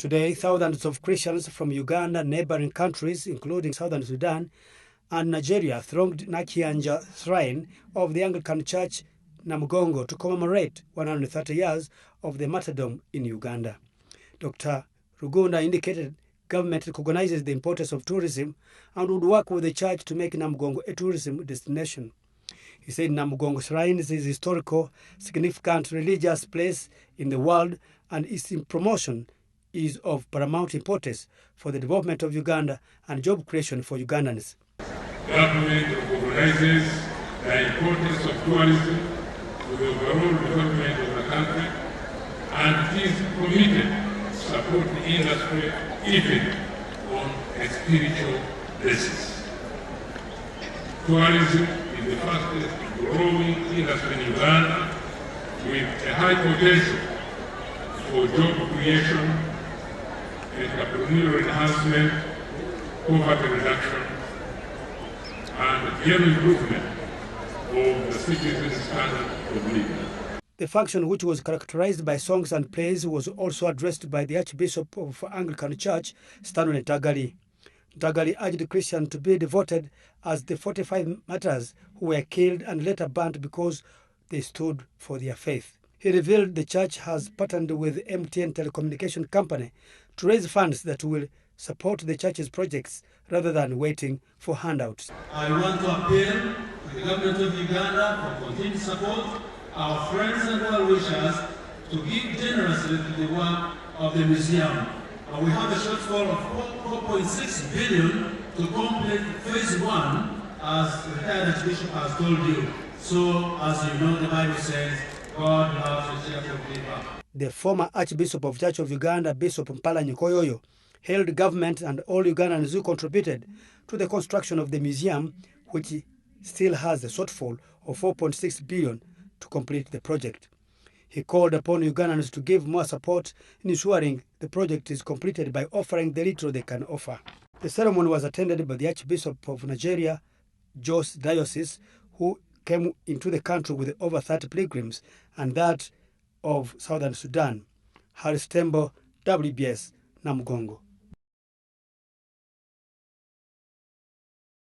Today, thousands of Christians from Uganda, neighboring countries, including Southern Sudan and Nigeria, thronged Nakianja Shrine of the Anglican Church Namugongo to commemorate 130 years of the martyrdom in Uganda. Dr. Rugunda indicated government recognizes the importance of tourism and would work with the church to make Namugongo a tourism destination. He said Namugongo Shrine is a historical, significant religious place in the world, and its promotion is of paramount importance for the development of Uganda and job creation for Ugandans. Government recognizes the importance of tourism to the overall development of the country and is committed to support the industry even on a spiritual basis. Tourism is the fastest growing industry in Uganda with a high potential for job creation, entrepreneurial enhancement, poverty reduction, and general improvement of the citizens' standard of living. The function, which was characterized by songs and plays, was also addressed by the Archbishop of Anglican Church, Stanley Ntagali. Ntagali urged Christians to be devoted as the 45 martyrs who were killed and later burnt because they stood for their faith. He revealed the church has partnered with MTN Telecommunication Company to raise funds that will support the church's projects rather than waiting for handouts. I want to appeal to the government of Uganda for continued support, our friends and well-wishers, to give generously to the work of the museum. We have a shortfall of 4.6 billion to complete phase 1, as the retired Archbishop has told you. So, as you know, the Bible says, God loves a cheerful giver. The former Archbishop of Church of Uganda, Bishop Mpala Nyikoyoyo, hailed government and all Ugandans who contributed to the construction of the museum, which still has a shortfall of 4.6 billion to complete the project. He called upon Ugandans to give more support in ensuring the project is completed by offering the little they can offer. The ceremony was attended by the Archbishop of Nigeria, Jos Diocese, who came into the country with over 30 pilgrims, and that of Southern Sudan, Harris Tembo, WBS, Namugongo.